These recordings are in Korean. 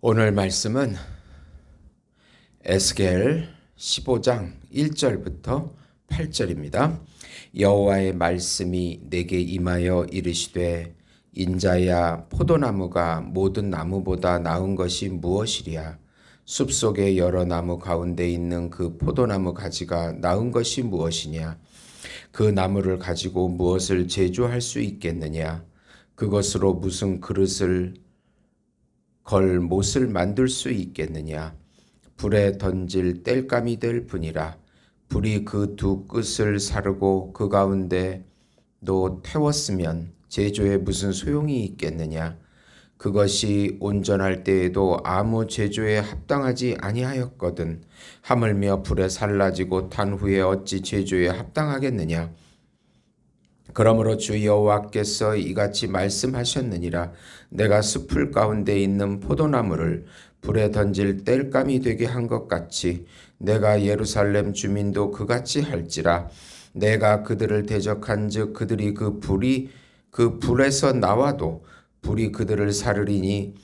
오늘 말씀은 에스겔 15장 1절부터 8절입니다. 여호와의 말씀이 내게 임하여 이르시되 인자야, 포도나무가 모든 나무보다 나은 것이 무엇이랴? 숲속의 여러 나무 가운데 있는 그 포도나무 가지가 나은 것이 무엇이냐? 그 나무를 가지고 무엇을 제조할 수 있겠느냐? 그것으로 무슨 그릇을 걸 못을 만들 수 있겠느냐? 불에 던질 땔감이 될 뿐이라. 불이 그 두 끝을 사르고 그 가운데도 태웠으면 제조에 무슨 소용이 있겠느냐? 그것이 온전할 때에도 아무 제조에 합당하지 아니하였거든. 하물며 불에 살라지고 탄 후에 어찌 제조에 합당하겠느냐? 그러므로 주 여호와께서 이같이 말씀하셨느니라. 내가 숲풀 가운데 있는 포도나무를 불에 던질 땔감이 되게 한 것 같이 내가 예루살렘 주민도 그같이 할지라. 내가 그들을 대적한즉 그들이 그 불에서 나와도 불이 그들을 사르리니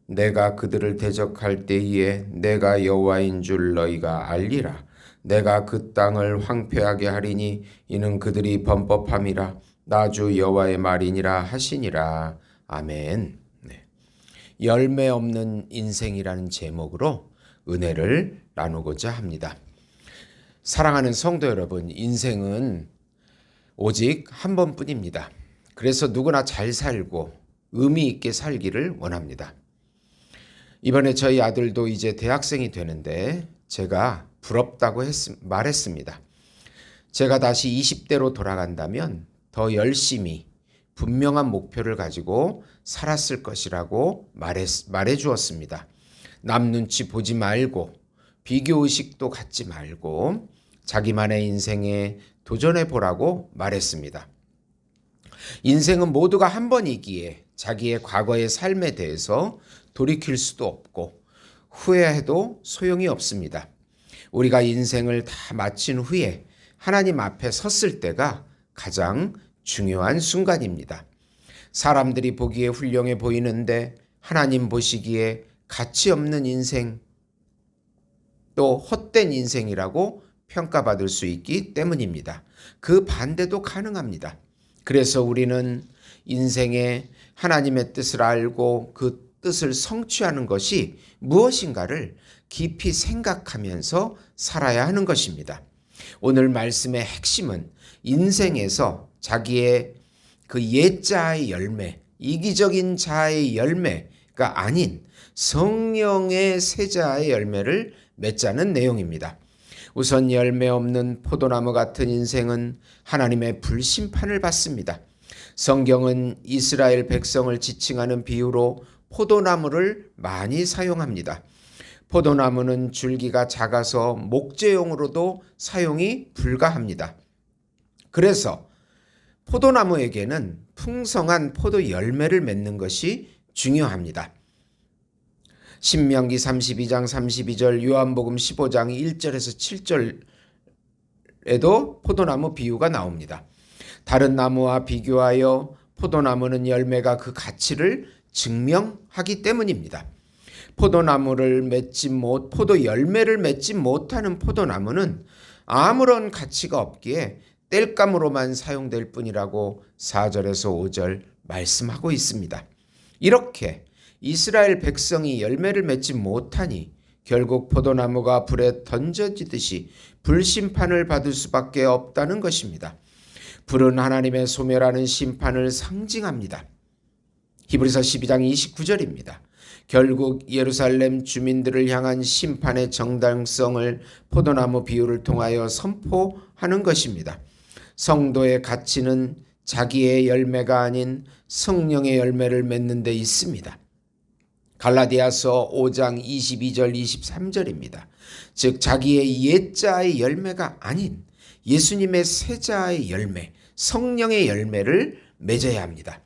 내가 그들을 대적할 때에 내가 여호와인 줄 너희가 알리라. 내가 그 땅을 황폐하게 하리니 이는 그들이 범법함이라. 나 주 여호와의 말이니라 하시니라. 아멘. 열매 없는 인생이라는 제목으로 은혜를 나누고자 합니다. 사랑하는 성도 여러분, 인생은 오직 한 번뿐입니다. 그래서 누구나 잘 살고 의미 있게 살기를 원합니다. 이번에 저희 아들도 이제 대학생이 되는데 제가 부럽다고 말했습니다. 제가 다시 20대로 돌아간다면 더 열심히 분명한 목표를 가지고 살았을 것이라고 말해 주었습니다. 남 눈치 보지 말고 비교의식도 갖지 말고 자기만의 인생에 도전해 보라고 말했습니다. 인생은 모두가 한 번이기에 자기의 과거의 삶에 대해서 돌이킬 수도 없고 후회해도 소용이 없습니다. 우리가 인생을 다 마친 후에 하나님 앞에 섰을 때가 가장 중요한 순간입니다. 사람들이 보기에 훌륭해 보이는데 하나님 보시기에 가치 없는 인생, 또 헛된 인생이라고 평가받을 수 있기 때문입니다. 그 반대도 가능합니다. 그래서 우리는 인생에 하나님의 뜻을 알고 그 뜻을 성취하는 것이 무엇인가를 깊이 생각하면서 살아야 하는 것입니다. 오늘 말씀의 핵심은 인생에서 자기의 그 옛자의 열매, 이기적인 자의 열매가 아닌 성령의 세자의 열매를 맺자는 내용입니다. 우선 열매 없는 포도나무 같은 인생은 하나님의 불심판을 받습니다. 성경은 이스라엘 백성을 지칭하는 비유로 포도나무를 많이 사용합니다. 포도나무는 줄기가 작아서 목재용으로도 사용이 불가합니다. 그래서 포도나무에게는 풍성한 포도 열매를 맺는 것이 중요합니다. 신명기 32장 32절, 요한복음 15장 1절에서 7절에도 포도나무 비유가 나옵니다. 다른 나무와 비교하여 포도나무는 열매가 그 가치를 증명하기 때문입니다. 포도 열매를 맺지 못하는 포도나무는 아무런 가치가 없기에 땔감으로만 사용될 뿐이라고 4절에서 5절 말씀하고 있습니다. 이렇게 이스라엘 백성이 열매를 맺지 못하니 결국 포도나무가 불에 던져지듯이 불심판을 받을 수밖에 없다는 것입니다. 불은 하나님의 소멸하는 심판을 상징합니다. 히브리서 12장 29절입니다. 결국 예루살렘 주민들을 향한 심판의 정당성을 포도나무 비유를 통하여 선포하는 것입니다. 성도의 가치는 자기의 열매가 아닌 성령의 열매를 맺는 데 있습니다. 갈라디아서 5장 22절 23절입니다. 즉 자기의 옛자의 열매가 아닌 예수님의 새자의 열매, 성령의 열매를 맺어야 합니다.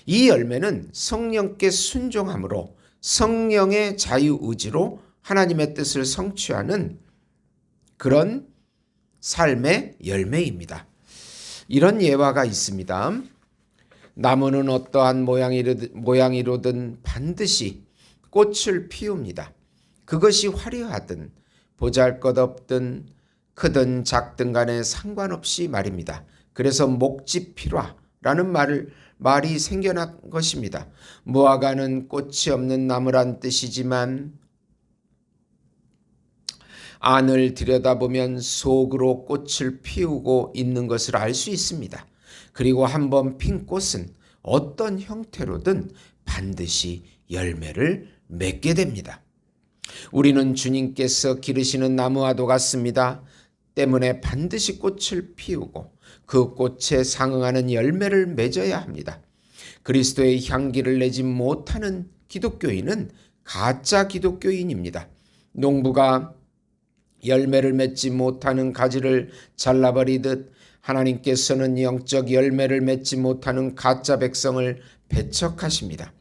이 열매는 성령께 순종함으로 성령의 자유의지로 하나님의 뜻을 성취하는 그런 삶의 열매입니다. 이런 예화가 있습니다. 나무는 어떠한 모양이로든 반드시 꽃을 피웁니다. 그것이 화려하든 보잘것없든 크든 작든 간에 상관없이 말입니다. 그래서 목지필화라는 말이 생겨난 것입니다. 무화과는 꽃이 없는 나무란 뜻이지만 안을 들여다보면 속으로 꽃을 피우고 있는 것을 알 수 있습니다. 그리고 한번 핀 꽃은 어떤 형태로든 반드시 열매를 맺게 됩니다. 우리는 주님께서 기르시는 나무와도 같습니다. 때문에 반드시 꽃을 피우고 그 꽃에 상응하는 열매를 맺어야 합니다. 그리스도의 향기를 내지 못하는 기독교인은 가짜 기독교인입니다. 농부가 열매를 맺지 못하는 가지를 잘라버리듯 하나님께서는 영적 열매를 맺지 못하는 가짜 백성을 배척하십니다.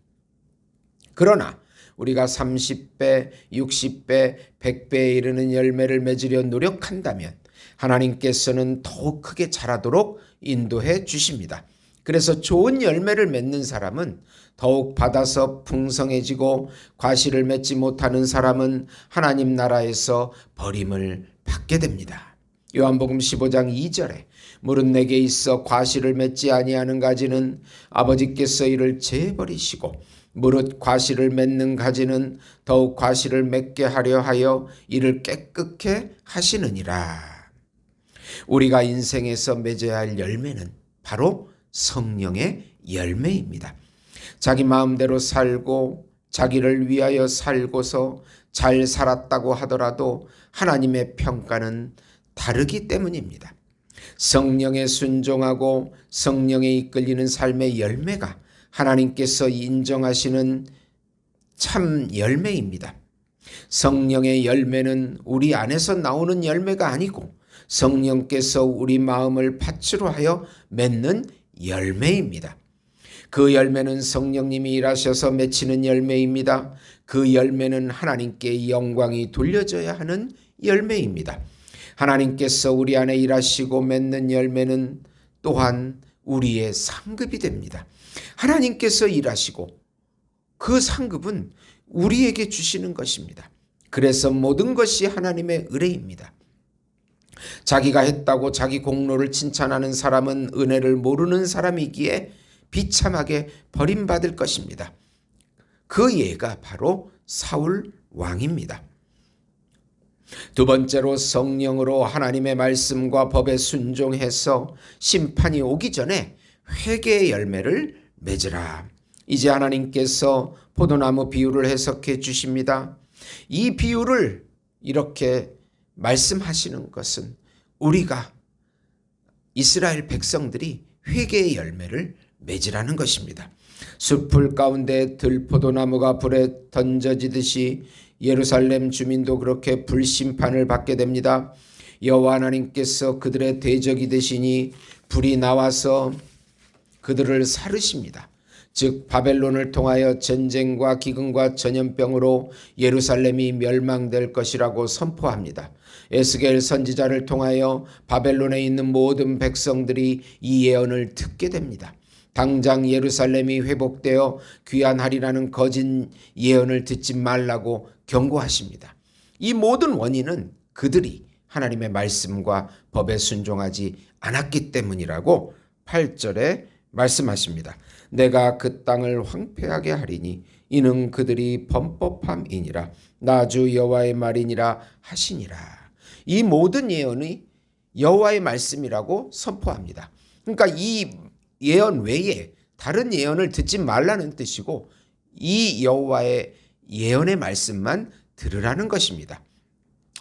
그러나 우리가 30배, 60배, 100배에 이르는 열매를 맺으려 노력한다면 하나님께서는 더욱 크게 자라도록 인도해 주십니다. 그래서 좋은 열매를 맺는 사람은 더욱 받아서 풍성해지고 과실을 맺지 못하는 사람은 하나님 나라에서 버림을 받게 됩니다. 요한복음 15장 2절에 무릇 내게 있어 과실을 맺지 아니하는 가지는 아버지께서 이를 제버리시고 무릇 과실을 맺는 가지는 더욱 과실을 맺게 하려 하여 이를 깨끗게 하시느니라. 우리가 인생에서 맺어야 할 열매는 바로 성령의 열매입니다. 자기 마음대로 살고 자기를 위하여 살고서 잘 살았다고 하더라도 하나님의 평가는 다르기 때문입니다. 성령에 순종하고 성령에 이끌리는 삶의 열매가 하나님께서 인정하시는 참 열매입니다. 성령의 열매는 우리 안에서 나오는 열매가 아니고 성령께서 우리 마음을 밭으로 하여 맺는 열매입니다. 그 열매는 성령님이 일하셔서 맺히는 열매입니다. 그 열매는 하나님께 영광이 돌려져야 하는 열매입니다. 하나님께서 우리 안에 일하시고 맺는 열매는 또한 우리의 상급이 됩니다. 하나님께서 일하시고 그 상급은 우리에게 주시는 것입니다. 그래서 모든 것이 하나님의 의뢰입니다. 자기가 했다고 자기 공로를 칭찬하는 사람은 은혜를 모르는 사람이기에 비참하게 버림받을 것입니다. 그 예가 바로 사울 왕입니다. 두 번째로 성령으로 하나님의 말씀과 법에 순종해서 심판이 오기 전에 회개의 열매를 맺으라. 이제 하나님께서 포도나무 비유를 해석해 주십니다. 이 비유를 이렇게 말씀하시는 것은 우리가 이스라엘 백성들이 회개의 열매를 맺으라는 것입니다. 숲풀 가운데 들포도나무가 불에 던져지듯이 예루살렘 주민도 그렇게 불심판을 받게 됩니다. 여호와 하나님께서 그들의 대적이 되시니 불이 나와서 그들을 사르십니다. 즉 바벨론을 통하여 전쟁과 기근과 전염병으로 예루살렘이 멸망될 것이라고 선포합니다. 에스겔 선지자를 통하여 바벨론에 있는 모든 백성들이 이 예언을 듣게 됩니다. 당장 예루살렘이 회복되어 귀환하리라는 거짓 예언을 듣지 말라고 경고하십니다. 이 모든 원인은 그들이 하나님의 말씀과 법에 순종하지 않았기 때문이라고 8절에 말씀하십니다. 내가 그 땅을 황폐하게 하리니 이는 그들이 범법함이니라. 나 주 여호와의 말이니라 하시니라. 이 모든 예언이 여호와의 말씀이라고 선포합니다. 그러니까 이 예언 외에 다른 예언을 듣지 말라는 뜻이고 이 여호와의 예언의 말씀만 들으라는 것입니다.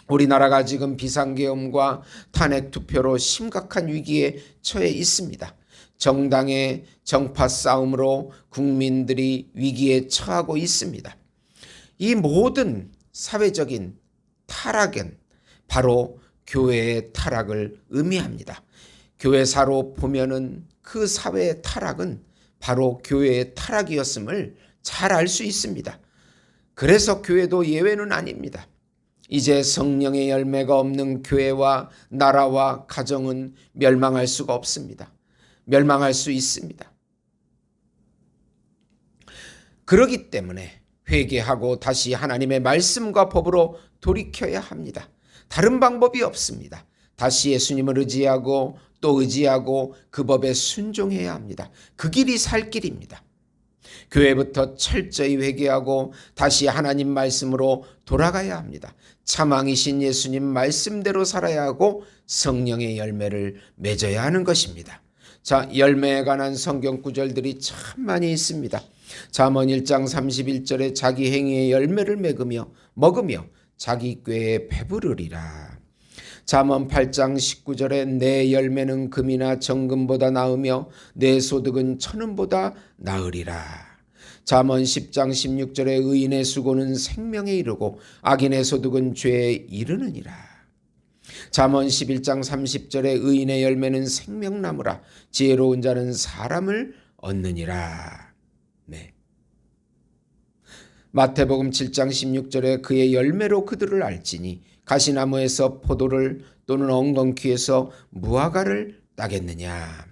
우리나라가 지금 비상계엄과 탄핵 투표로 심각한 위기에 처해 있습니다. 정당의 정파 싸움으로 국민들이 위기에 처하고 있습니다. 이 모든 사회적인 타락은 바로 교회의 타락을 의미합니다. 교회사로 보면은 그 사회의 타락은 바로 교회의 타락이었음을 잘 알 수 있습니다. 그래서 교회도 예외는 아닙니다. 이제 성령의 열매가 없는 교회와 나라와 가정은 멸망할 수가 없습니다. 멸망할 수 있습니다. 그렇기 때문에 회개하고 다시 하나님의 말씀과 법으로 돌이켜야 합니다. 다른 방법이 없습니다. 다시 예수님을 의지하고 또 의지하고 그 법에 순종해야 합니다. 그 길이 살 길입니다. 교회부터 철저히 회개하고 다시 하나님 말씀으로 돌아가야 합니다. 참왕이신 예수님 말씀대로 살아야 하고 성령의 열매를 맺어야 하는 것입니다. 자, 열매에 관한 성경 구절들이 참 많이 있습니다. 잠언 1장 31절에 자기 행위의 열매를 먹으며 자기 꾀에 배부르리라. 잠언 8장 19절에 내 열매는 금이나 정금보다 나으며 내 소득은 천은보다 나으리라. 잠언 10장 16절에 의인의 수고는 생명에 이르고 악인의 소득은 죄에 이르느니라. 잠언 11장 30절에 의인의 열매는 생명나무라 지혜로운 자는 사람을 얻느니라. 네. 마태복음 7장 16절에 그의 열매로 그들을 알지니 가시나무에서 포도를 또는 엉겅퀴에서 무화과를 따겠느냐.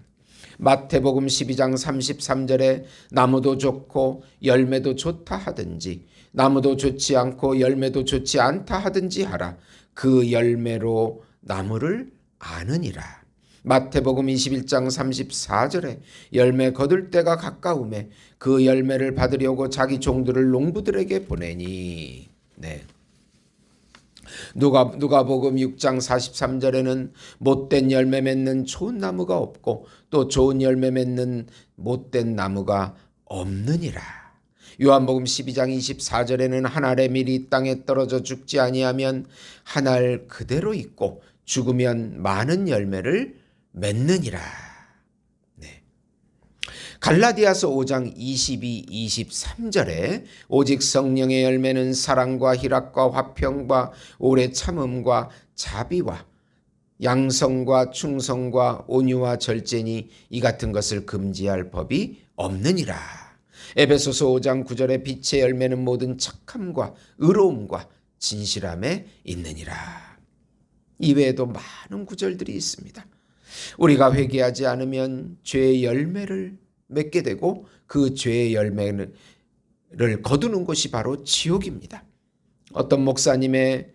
마태복음 12장 33절에 나무도 좋고 열매도 좋다 하든지 나무도 좋지 않고 열매도 좋지 않다 하든지 하라. 그 열매로 나무를 아느니라. 마태복음 21장 34절에 열매 거둘 때가 가까우매 그 열매를 받으려고 자기 종들을 농부들에게 보내니. 네. 누가복음 6장 43절에는 못된 열매 맺는 좋은 나무가 없고 또 좋은 열매 맺는 못된 나무가 없느니라. 요한복음 12장 24절에는 한 알의 밀이 땅에 떨어져 죽지 아니하면 한 알 그대로 있고 죽으면 많은 열매를 맺느니라. 네. 갈라디아서 5장 22, 23절에 오직 성령의 열매는 사랑과 희락과 화평과 오래 참음과 자비와 양성과 충성과 온유와 절제니 이 같은 것을 금지할 법이 없느니라. 에베소서 5장 9절에 빛의 열매는 모든 착함과 의로움과 진실함에 있느니라. 이외에도 많은 구절들이 있습니다. 우리가 회개하지 않으면 죄의 열매를 맺게 되고 그 죄의 열매를 거두는 곳이 바로 지옥입니다. 어떤 목사님의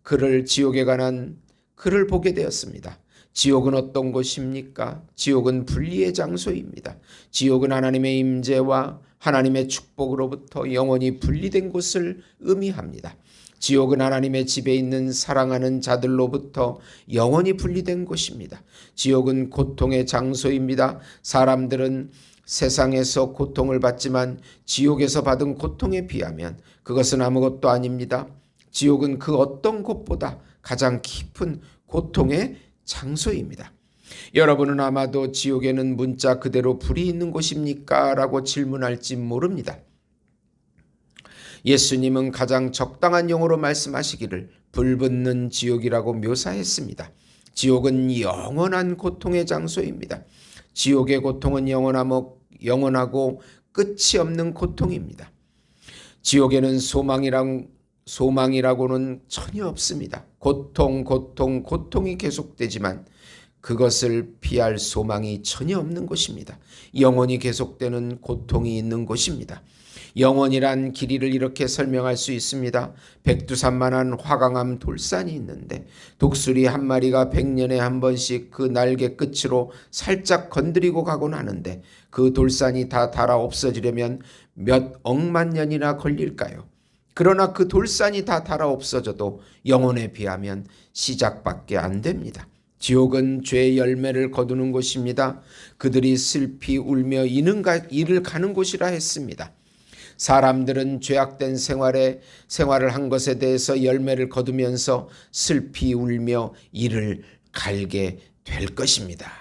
글을 지옥에 관한 글을 보게 되었습니다. 지옥은 어떤 곳입니까? 지옥은 분리의 장소입니다. 지옥은 하나님의 임재와 하나님의 축복으로부터 영원히 분리된 곳을 의미합니다. 지옥은 하나님의 집에 있는 사랑하는 자들로부터 영원히 분리된 곳입니다. 지옥은 고통의 장소입니다. 사람들은 세상에서 고통을 받지만 지옥에서 받은 고통에 비하면 그것은 아무것도 아닙니다. 지옥은 그 어떤 곳보다 가장 깊은 고통의 장소입니다. 여러분은 아마도 지옥에는 문자 그대로 불이 있는 곳입니까? 라고 질문할지 모릅니다. 예수님은 가장 적당한 용어로 말씀하시기를 불붙는 지옥이라고 묘사했습니다. 지옥은 영원한 고통의 장소입니다. 지옥의 고통은 영원하고 끝이 없는 고통입니다. 지옥에는 소망이라고는 전혀 없습니다. 고통이 계속되지만 그것을 피할 소망이 전혀 없는 곳입니다. 영원히 계속되는 고통이 있는 곳입니다. 영원이란 길이를 이렇게 설명할 수 있습니다. 백두산만한 화강암 돌산이 있는데 독수리 한 마리가 100년에 한 번씩 그 날개 끝으로 살짝 건드리고 가곤 하는데 그 돌산이 다 닳아 없어지려면 몇 억만 년이나 걸릴까요? 그러나 그 돌산이 다 닳아 없어져도 영혼에 비하면 시작밖에 안 됩니다. 지옥은 죄의 열매를 거두는 곳입니다. 그들이 슬피 울며 이를 가는 곳이라 했습니다. 사람들은 죄악된 생활을 한 것에 대해서 열매를 거두면서 슬피 울며 이를 갈게 될 것입니다.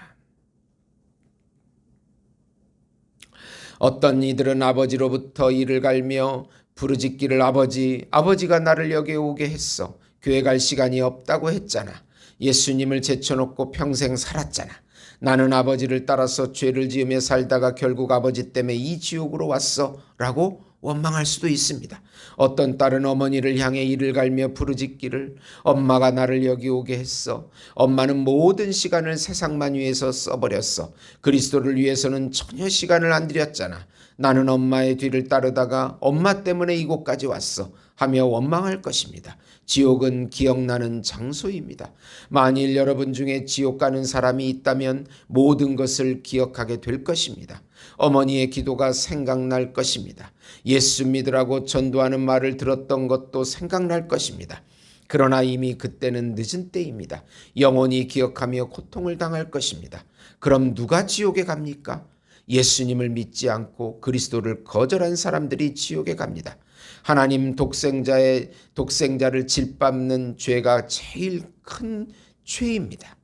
어떤 이들은 아버지로부터 이를 갈며 부르짖기를 아버지가 나를 여기에 오게 했어. 교회 갈 시간이 없다고 했잖아. 예수님을 제쳐놓고 평생 살았잖아. 나는 아버지를 따라서 죄를 지으며 살다가 결국 아버지 때문에 이 지옥으로 왔어 라고 원망할 수도 있습니다. 어떤 딸은 어머니를 향해 이를 갈며 부르짖기를 엄마가 나를 여기 오게 했어. 엄마는 모든 시간을 세상만 위해서 써버렸어. 그리스도를 위해서는 전혀 시간을 안 들였잖아. 나는 엄마의 뒤를 따르다가 엄마 때문에 이곳까지 왔어 하며 원망할 것입니다. 지옥은 기억나는 장소입니다. 만일 여러분 중에 지옥 가는 사람이 있다면 모든 것을 기억하게 될 것입니다. 어머니의 기도가 생각날 것입니다. 예수 믿으라고 전도하는 말을 들었던 것도 생각날 것입니다. 그러나 이미 그때는 늦은 때입니다. 영원히 기억하며 고통을 당할 것입니다. 그럼 누가 지옥에 갑니까? 예수님을 믿지 않고 그리스도를 거절한 사람들이 지옥에 갑니다. 하나님 독생자를 짓밟는 죄가 제일 큰 죄입니다.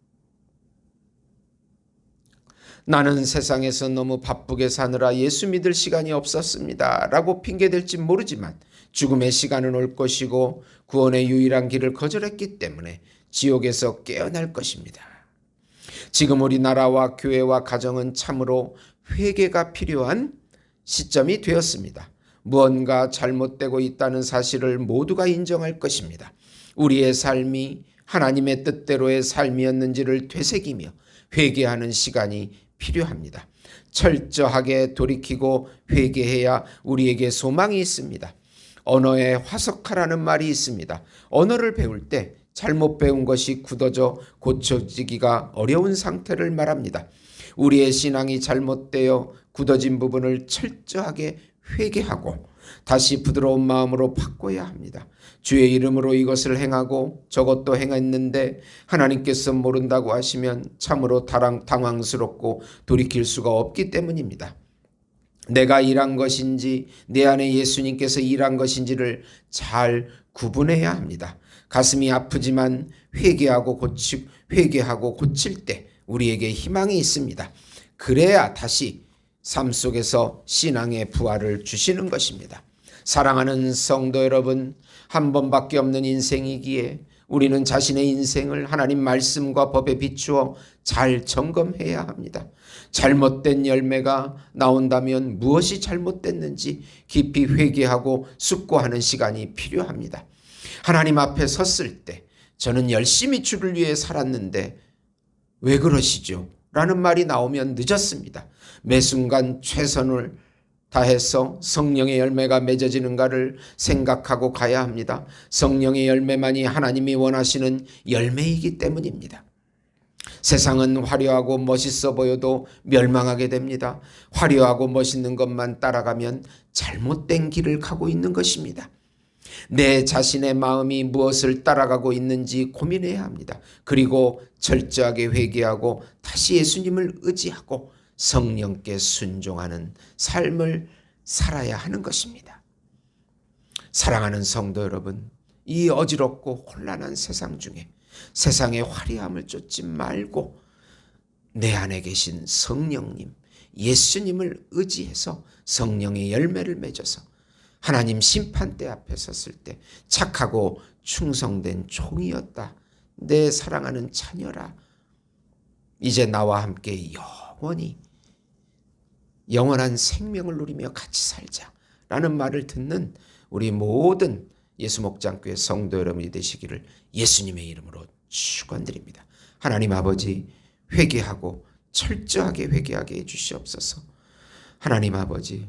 나는 세상에서 너무 바쁘게 사느라 예수 믿을 시간이 없었습니다 라고 핑계댈지 모르지만 죽음의 시간은 올 것이고 구원의 유일한 길을 거절했기 때문에 지옥에서 깨어날 것입니다. 지금 우리나라와 교회와 가정은 참으로 회개가 필요한 시점이 되었습니다. 무언가 잘못되고 있다는 사실을 모두가 인정할 것입니다. 우리의 삶이 하나님의 뜻대로의 삶이었는지를 되새기며 회개하는 시간이 필요합니다. 철저하게 돌이키고 회개해야 우리에게 소망이 있습니다. 언어에 화석하라는 말이 있습니다. 언어를 배울 때 잘못 배운 것이 굳어져 고쳐지기가 어려운 상태를 말합니다. 우리의 신앙이 잘못되어 굳어진 부분을 철저하게 회개하고 다시 부드러운 마음으로 바꿔야 합니다. 주의 이름으로 이것을 행하고 저것도 행했는데 하나님께서 모른다고 하시면 참으로 당황스럽고 돌이킬 수가 없기 때문입니다. 내가 일한 것인지 내 안에 예수님께서 일한 것인지를 잘 구분해야 합니다. 가슴이 아프지만 회개하고 고칠 때 우리에게 희망이 있습니다. 그래야 다시 삶 속에서 신앙의 부활을 주시는 것입니다. 사랑하는 성도 여러분, 한 번밖에 없는 인생이기에 우리는 자신의 인생을 하나님 말씀과 법에 비추어 잘 점검해야 합니다. 잘못된 열매가 나온다면 무엇이 잘못됐는지 깊이 회개하고 숙고하는 시간이 필요합니다. 하나님 앞에 섰을 때 저는 열심히 주를 위해 살았는데 왜 그러시죠? 라는 말이 나오면 늦었습니다. 매 순간 최선을 다해서 성령의 열매가 맺어지는가를 생각하고 가야 합니다. 성령의 열매만이 하나님이 원하시는 열매이기 때문입니다. 세상은 화려하고 멋있어 보여도 멸망하게 됩니다. 화려하고 멋있는 것만 따라가면 잘못된 길을 가고 있는 것입니다. 내 자신의 마음이 무엇을 따라가고 있는지 고민해야 합니다. 그리고 철저하게 회개하고 다시 예수님을 의지하고 성령께 순종하는 삶을 살아야 하는 것입니다. 사랑하는 성도 여러분, 이 어지럽고 혼란한 세상 중에 세상의 화려함을 쫓지 말고 내 안에 계신 성령님, 예수님을 의지해서 성령의 열매를 맺어서 하나님 심판대 앞에 섰을 때 착하고 충성된 종이었다. 내 사랑하는 자녀라. 이제 나와 함께 영원히 영원한 생명을 누리며 같이 살자라는 말을 듣는 우리 모든 예수목장교회 성도 여러분이 되시기를 예수님의 이름으로 축원드립니다. 하나님 아버지, 회개하고 철저하게 회개하게 해주시옵소서. 하나님 아버지,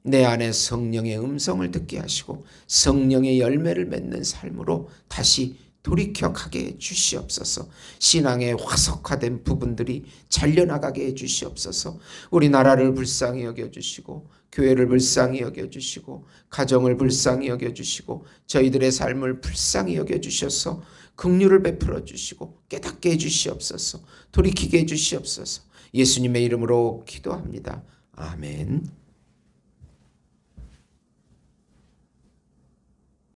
내 안에 성령의 음성을 듣게 하시고 성령의 열매를 맺는 삶으로 다시 돌이켜 가게 해 주시옵소서. 신앙의 화석화된 부분들이 잘려나가게 해 주시옵소서. 우리 나라를 불쌍히 여겨주시고 교회를 불쌍히 여겨주시고 가정을 불쌍히 여겨주시고 저희들의 삶을 불쌍히 여겨주셔서 긍휼을 베풀어 주시고 깨닫게 해 주시옵소서. 돌이키게 해 주시옵소서. 예수님의 이름으로 기도합니다. 아멘.